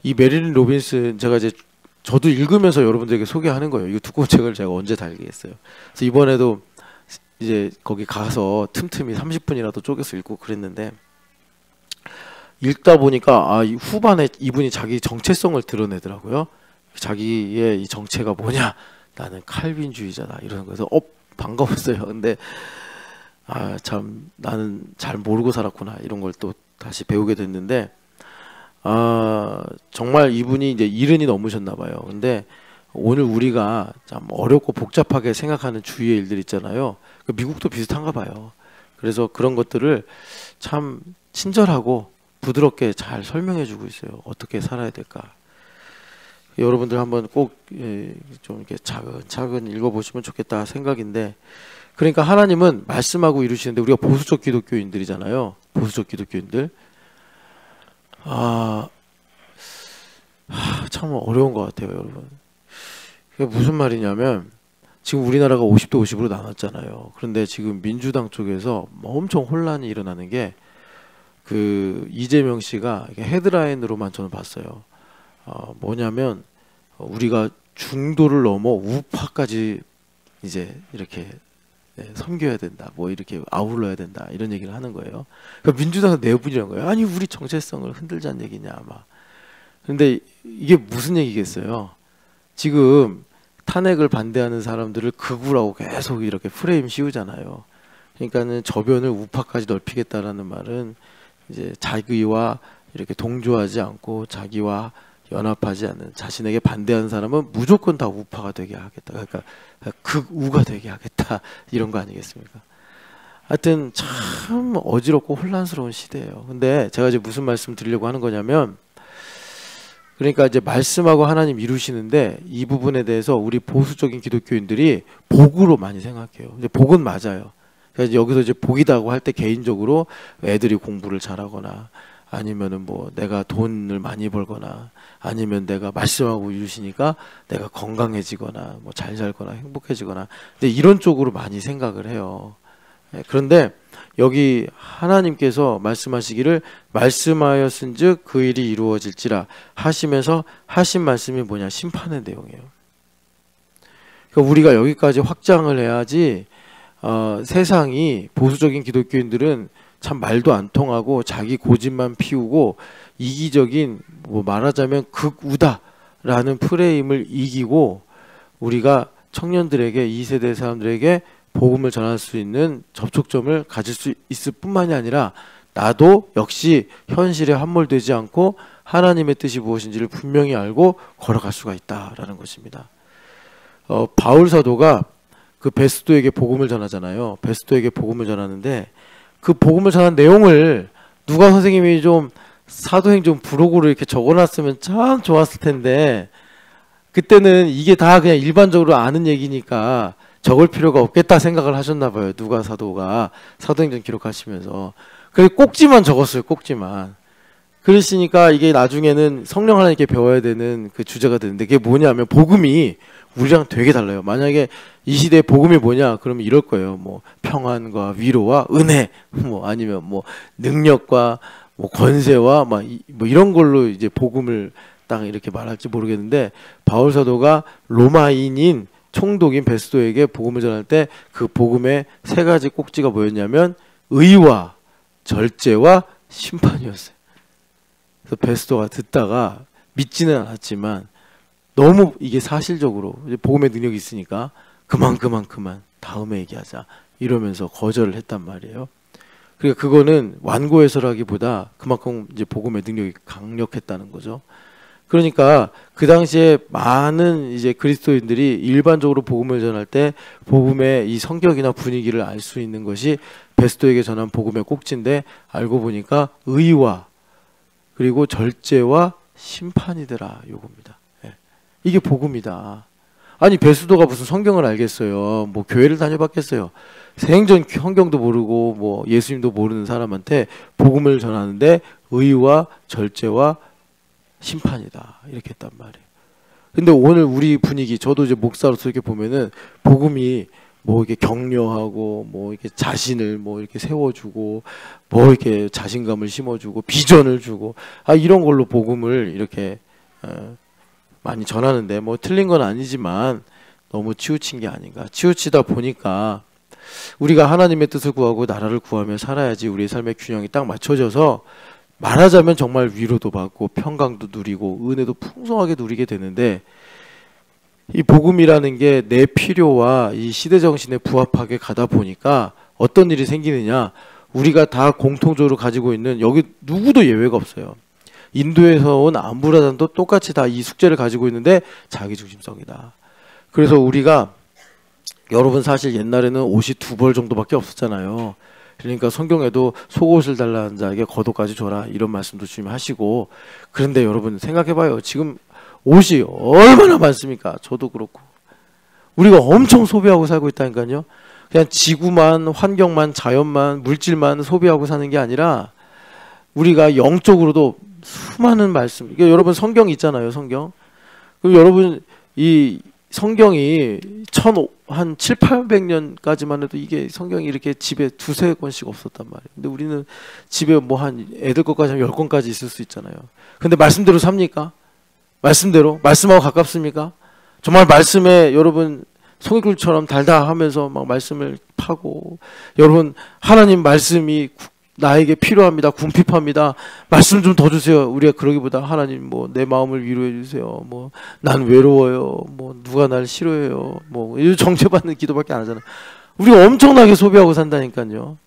이 메릴린 로빈슨, 제가 이제 저도 읽으면서 여러분들에게 소개하는 거예요. 이 두꺼운 책을 제가 언제 다 읽겠어요. 그래서 이번에도 이제 거기 가서 틈틈이 30분이라도 쪼개서 읽고 그랬는데, 읽다 보니까 이 후반에 이분이 자기 정체성을 드러내더라고요. 자기의 이 정체가 뭐냐, 나는 칼빈주의자다 이러는 거에서 반가웠어요. 근데 참 나는 잘 모르고 살았구나 이런 걸 또 다시 배우게 됐는데, 정말 이분이 이제 70이 넘으셨나 봐요. 근데 오늘 우리가 참 어렵고 복잡하게 생각하는 주위의 일들 있잖아요. 미국도 비슷한가 봐요. 그래서 그런 것들을 참 친절하고 부드럽게 잘 설명해 주고 있어요. 어떻게 살아야 될까. 여러분들 한번 꼭 좀 이렇게 차근차근 읽어보시면 좋겠다 생각인데, 그러니까 하나님은 말씀하고 이루시는데, 우리가 보수적 기독교인들이잖아요. 보수적 기독교인들. 참 어려운 것 같아요, 여러분. 그게 무슨 말이냐면, 지금 우리나라가 50대 50으로 나눴잖아요. 그런데 지금 민주당 쪽에서 엄청 혼란이 일어나는 게, 그 이재명 씨가 헤드라인으로만 저는 봤어요. 뭐냐면 우리가 중도를 넘어 우파까지 이제 이렇게 섬겨야 된다, 뭐 이렇게 아울러야 된다, 이런 얘기를 하는 거예요. 그러니까 민주당은 내분이란 거예요. 아니 우리 정체성을 흔들자는 얘기냐 아마. 근데 이게 무슨 얘기겠어요? 지금 탄핵을 반대하는 사람들을 극우라고 계속 이렇게 프레임 씌우잖아요. 그러니까는 저변을 우파까지 넓히겠다라는 말은 이제 자기와 이렇게 동조하지 않고 자기와 연합하지 않는, 자신에게 반대하는 사람은 무조건 다 우파가 되게 하겠다. 그러니까 극우가 되게 하겠다, 이런 거 아니겠습니까? 하여튼 참 어지럽고 혼란스러운 시대예요. 근데 제가 이제 무슨 말씀 드리려고 하는 거냐면, 그러니까 이제 말씀하고 하나님 이루시는데, 이 부분에 대해서 우리 보수적인 기독교인들이 복으로 많이 생각해요. 근데 복은 맞아요. 그래서 여기서 이제 복이다고 할 때 개인적으로 애들이 공부를 잘하거나, 아니면은 뭐 내가 돈을 많이 벌거나, 아니면 내가 말씀하고 이루시니까 내가 건강해지거나 뭐 잘 살거나 행복해지거나, 근데 이런 쪽으로 많이 생각을 해요. 그런데 여기 하나님께서 말씀하시기를 말씀하였은즉 그 일이 이루어질지라 하시면서 하신 말씀이 뭐냐, 심판의 내용이에요. 그러니까 우리가 여기까지 확장을 해야지, 세상이, 보수적인 기독교인들은 참 말도 안 통하고 자기 고집만 피우고 이기적인, 뭐 말하자면 극우다라는 프레임을 이기고, 우리가 청년들에게, 2세대 사람들에게 복음을 전할 수 있는 접촉점을 가질 수 있을 뿐만이 아니라, 나도 역시 현실에 함몰되지 않고 하나님의 뜻이 무엇인지를 분명히 알고 걸어갈 수가 있다라는 것입니다. 바울 사도가 그 베스도에게 복음을 전하잖아요. 베스도에게 복음을 전하는데, 그 복음을 전한 내용을 누가 선생님이 좀 사도행전 부록으로 이렇게 적어놨으면 참 좋았을 텐데, 그때는 이게 다 그냥 일반적으로 아는 얘기니까 적을 필요가 없겠다 생각을 하셨나 봐요. 누가 사도가 사도행전 기록하시면서. 그래서 꼭지만 적었어요. 꼭지만. 그러시니까 이게 나중에는 성령 하나님께 배워야 되는 그 주제가 되는데, 그게 뭐냐면 복음이 우리랑 되게 달라요. 만약에 이 시대의 복음이 뭐냐 그러면 이럴 거예요. 뭐 평안과 위로와 은혜, 뭐 아니면 뭐 능력과 뭐 권세와 뭐 이런 걸로 이제 복음을 딱 이렇게 말할지 모르겠는데, 바울 사도가 로마인인 총독인 베스도에게 복음을 전할 때 그 복음의 세 가지 꼭지가 뭐였냐면 의와 절제와 심판이었어요. 그래서 베스도가 듣다가 믿지는 않았지만 너무 이게 사실적으로 복음의 능력이 있으니까 그만 다음에 얘기하자 이러면서 거절을 했단 말이에요. 그러니까 그거는 완고해서라기보다 그만큼 이제 복음의 능력이 강력했다는 거죠. 그러니까 그 당시에 많은 이제 그리스도인들이 일반적으로 복음을 전할 때 복음의 이 성격이나 분위기를 알 수 있는 것이 베스도에게 전한 복음의 꼭지인데 알고 보니까 의와 그리고 절제와 심판이더라 요겁니다. 예. 이게 복음이다. 아니 베스도가 무슨 성경을 알겠어요. 뭐 교회를 다녀봤겠어요. 생전 성경도 모르고 뭐 예수님도 모르는 사람한테 복음을 전하는데 의와 절제와 심판이다 이렇게 했단 말이에요. 근데 오늘 우리 분위기 저도 이제 목사로서 이렇게 보면은 복음이 뭐 이렇게 격려하고 뭐 이렇게 자신을 뭐 이렇게 세워주고 뭐 이렇게 자신감을 심어주고 비전을 주고 이런 걸로 복음을 이렇게 많이 전하는데 뭐 틀린 건 아니지만 너무 치우친 게 아닌가. 치우치다 보니까 우리가 하나님의 뜻을 구하고 나라를 구하며 살아야지 우리의 삶의 균형이 딱 맞춰져서 말하자면 정말 위로도 받고 평강도 누리고 은혜도 풍성하게 누리게 되는데 이 복음이라는 게 내 필요와 이 시대 정신에 부합하게 가다 보니까 어떤 일이 생기느냐. 우리가 다 공통적으로 가지고 있는 여기 누구도 예외가 없어요. 인도에서 온 안부라단도 똑같이 다 이 숙제를 가지고 있는데 자기중심성이다. 그래서 우리가 여러분 사실 옛날에는 옷이 2벌 정도밖에 없었잖아요. 그러니까 성경에도 속옷을 달라는 자에게 겉옷까지 줘라 이런 말씀도 주님 하시고 그런데 여러분 생각해봐요. 지금 옷이 얼마나 많습니까? 저도 그렇고 우리가 엄청 소비하고 살고 있다니까요. 그냥 지구만 환경만 자연만 물질만 소비하고 사는 게 아니라 우리가 영적으로도 수많은 말씀 이게 여러분 성경 있잖아요. 성경 그럼 여러분 이 성경이 한 7, 800년까지만 해도 이게 성경이 이렇게 집에 2-3권씩 없었단 말이에요. 근데 우리는 집에 뭐 한 애들 것까지 한 10권까지 있을 수 있잖아요. 근데 말씀대로 삽니까? 말씀대로? 말씀하고 가깝습니까? 정말 말씀에 여러분 송이굴처럼 달다 하면서 막 말씀을 파고 여러분 하나님 말씀이 나에게 필요합니다. 궁핍합니다. 말씀 좀 더 주세요. 우리가 그러기보다 하나님 뭐 내 마음을 위로해 주세요. 뭐 난 외로워요. 뭐 누가 날 싫어해요. 뭐 이 정죄받는 기도밖에 안 하잖아요. 우리가 엄청나게 소비하고 산다니까요.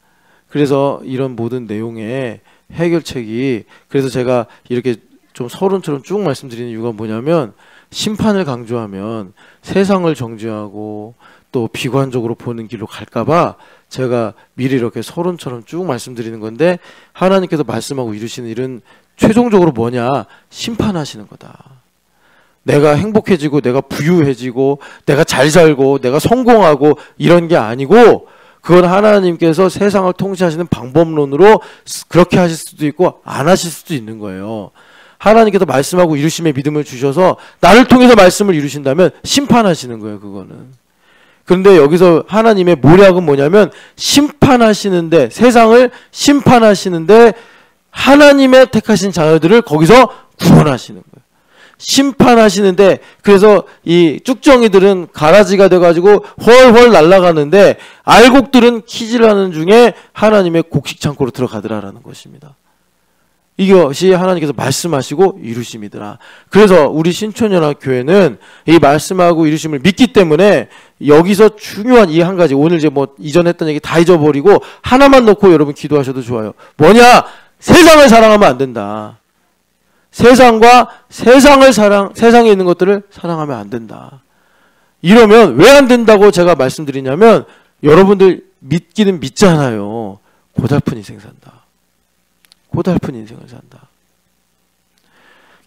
그래서 이런 모든 내용의 해결책이 그래서 제가 이렇게 좀 서론처럼 쭉 말씀드리는 이유가 뭐냐면 심판을 강조하면 세상을 정죄하고 또 비관적으로 보는 길로 갈까봐 제가 미리 이렇게 서론처럼 쭉 말씀드리는 건데 하나님께서 말씀하고 이루시는 일은 최종적으로 뭐냐? 심판하시는 거다. 내가 행복해지고 내가 부유해지고 내가 잘 살고 내가 성공하고 이런 게 아니고 그건 하나님께서 세상을 통치하시는 방법론으로 그렇게 하실 수도 있고 안 하실 수도 있는 거예요. 하나님께서 말씀하고 이루심의 믿음을 주셔서 나를 통해서 말씀을 이루신다면 심판하시는 거예요. 그거는. 그런데 여기서 하나님의 모략은 뭐냐면 심판하시는데 세상을 심판하시는데 하나님의 택하신 자녀들을 거기서 구원하시는 거예요. 심판하시는데 그래서 이 쭉정이들은 가라지가 돼가지고 훨훨 날아가는데 알곡들은 키질하는 중에 하나님의 곡식 창고로 들어가더라라는 것입니다. 이것이 하나님께서 말씀하시고 이루심이더라. 그래서 우리 신촌연합교회는 이 말씀하고 이루심을 믿기 때문에 여기서 중요한 이 한 가지 오늘 이제 뭐 이전 했던 얘기 다 잊어버리고 하나만 놓고 여러분 기도하셔도 좋아요. 뭐냐? 세상을 사랑하면 안 된다. 세상과 세상에 있는 것들을 사랑하면 안 된다. 이러면 왜 안 된다고 제가 말씀드리냐면 여러분들 믿기는 믿잖아요. 고달픈 인생 산다. 고달픈 인생을 산다.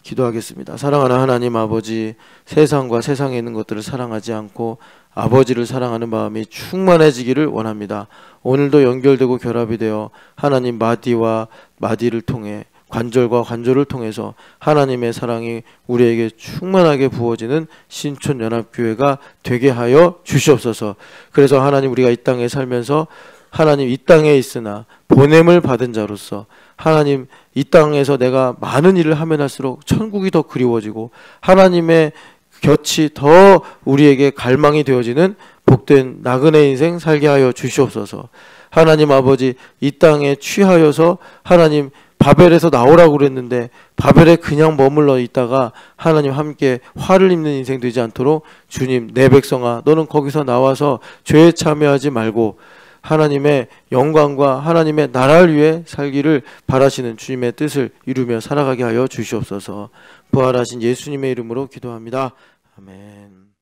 기도하겠습니다. 사랑하는 하나님 아버지, 세상과 세상에 있는 것들을 사랑하지 않고 아버지를 사랑하는 마음이 충만해지기를 원합니다. 오늘도 연결되고 결합이 되어 하나님 마디와 마디를 통해 관절과 관절을 통해서 하나님의 사랑이 우리에게 충만하게 부어지는 신촌연합교회가 되게 하여 주시옵소서. 그래서 하나님 우리가 이 땅에 살면서 하나님 이 땅에 있으나 보냄을 받은 자로서 하나님 이 땅에서 내가 많은 일을 하면 할수록 천국이 더 그리워지고 하나님의 곁이 더 우리에게 갈망이 되어지는 복된 나그네 인생 살게 하여 주시옵소서. 하나님 아버지 이 땅에 취하여서 하나님 바벨에서 나오라고 그랬는데 바벨에 그냥 머물러 있다가 하나님 함께 화를 입는 인생 되지 않도록 주님 내 백성아 너는 거기서 나와서 죄에 참여하지 말고 하나님의 영광과 하나님의 나라를 위해 살기를 바라시는 주님의 뜻을 이루며 살아가게 하여 주시옵소서. 부활하신 예수님의 이름으로 기도합니다. 아멘.